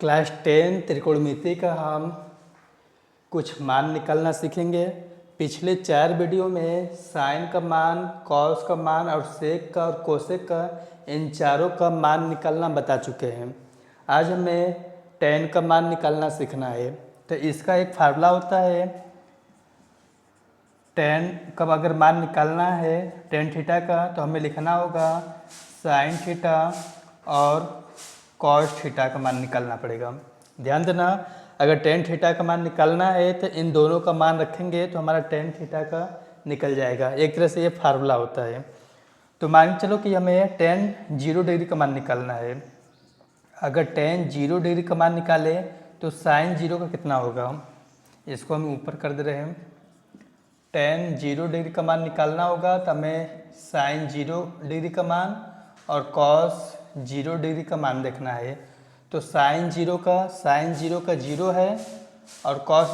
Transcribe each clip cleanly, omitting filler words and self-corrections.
Class 10 त्रिकोणमिति का हम कुछ मान निकालना सीखेंगे। पिछले 4 वीडियो में साइन का मान, कॉस का मान और सेक का और कोसेक का, इन चारों का मान निकालना बता चुके हैं। आज हमें tan का मान निकालना सीखना है। तो इसका एक फार्मूला होता है, tan का अगर मान निकालना है tan थीटा का, तो हमें लिखना होगा साइन थीटा और कॉस थीटा का मान निकालना पड़ेगा। ध्यान देना, अगर tan थीटा का मान निकालना है तो इन दोनों का मान रखेंगे तो हमारा tan थीटा का निकल जाएगा। एक तरह से ये फार्मूला होता है। तो मान के चलो कि हमें tan 0 डिग्री का मान निकालना है। अगर tan 0 डिग्री का मान निकाले तो साइन 0 का कितना होगा, इसको हम ऊपर कर दे रहे हैं। tan 0 डिग्री का मान निकालना होगा तो हमें साइन 0 डिग्री का मान और कॉस 0 डिग्री का मान देखना है। तो साइन 0 का 0 है और कॉस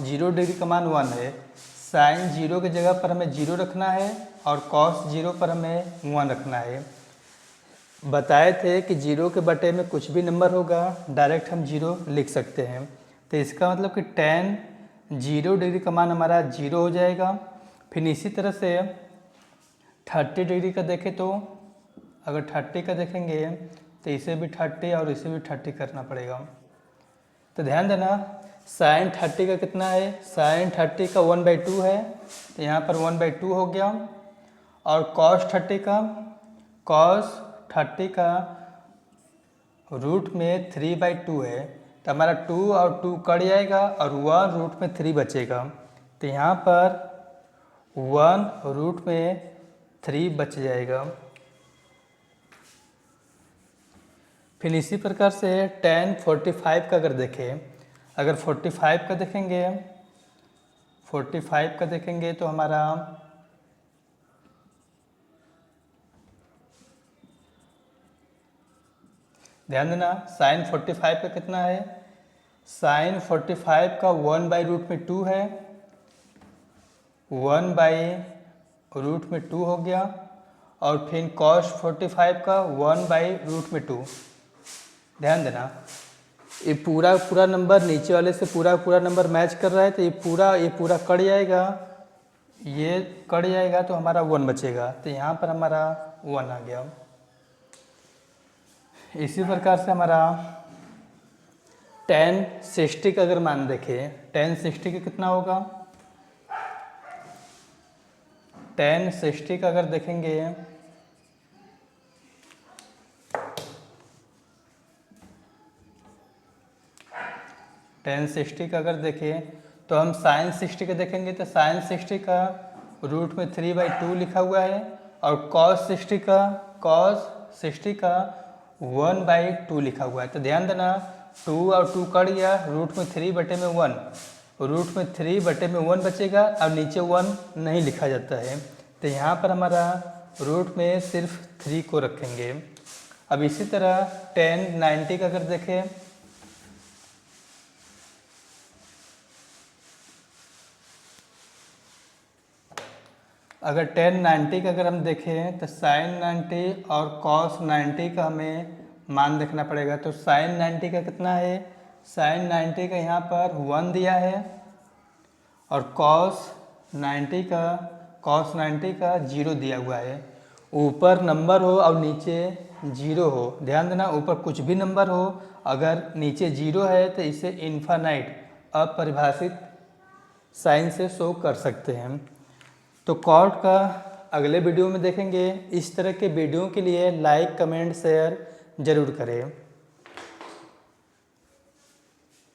0 डिग्री का मान 1 है। साइन 0 की जगह पर हमें 0 रखना है और कॉस 0 पर हमें 1 रखना है। बताए थे कि 0 के बटे में कुछ भी नंबर होगा, डायरेक्ट हम 0 लिख सकते हैं। तो इसका मतलब कि tan 0 डिग्री का मान हमारा 0 हो जाएगा। फिर इसी तरह से 30 डिग्री का देखें तो अगर 30 का देखेंगे तो इसे भी 30 और इसे भी 30 करना पड़ेगा। तो ध्यान देना, साइन 30 का कितना है, साइन 30 का 1/2 है, तो यहाँ पर 1/2 हो गया। और कॉस 30 का रूट में 3/2 है, तो हमारा 2 और 2 कट जाएगा और 1 रूट में 3 बचेगा। तो यहाँ पर 1 रूट में 3 बच जाएगा। फिर इसी प्रकार से tan 45 का अगर देखें, अगर 45 का देखेंगे, 45 का देखेंगे तो हमारा ध्यान देना, साइन 45 का कितना है, साइन 45 का 1/√2 है, 1/√2 हो गया। और फिर कॉस 45 का 1/√2। ध्यान देना, ये पूरा नंबर नीचे वाले से पूरा नंबर मैच कर रहा है, तो ये पूरा कट जाएगा, ये कट जाएगा तो हमारा 1 बचेगा। तो यहाँ पर हमारा 1 आ गया। इसी प्रकार से हमारा tan 60 का अगर मान देखें, tan 60 का कितना होगा, tan 60 का अगर देखेंगे tan 60 का अगर देखें तो हम साइन 60 का देखेंगे तो साइन 60 का रूट में 3/2 लिखा हुआ है और कॉस 60 का 1/2 लिखा हुआ है। तो ध्यान देना, 2 और 2 कट गया, रूट में 3/1, रूट में 3/1 बचेगा। अब नीचे 1 नहीं लिखा जाता है, तो यहाँ पर हमारा रूट में सिर्फ 3 को रखेंगे। अब इसी तरह tan 90 का अगर देखें, अगर tan 90 का अगर हम देखें तो साइन 90 और कॉस 90 का हमें मान देखना पड़ेगा। तो साइन 90 का कितना है, साइन 90 का यहाँ पर 1 दिया है और कॉस 90 का 0 दिया हुआ है। ऊपर नंबर हो और नीचे 0 हो, ध्यान देना, ऊपर कुछ भी नंबर हो, अगर नीचे 0 है तो इसे इन्फानाइट अपरिभाषित साइन से शो कर सकते हैं। तो कॉर्ड का अगले वीडियो में देखेंगे। इस तरह के वीडियो के लिए लाइक, कमेंट, शेयर जरूर करें।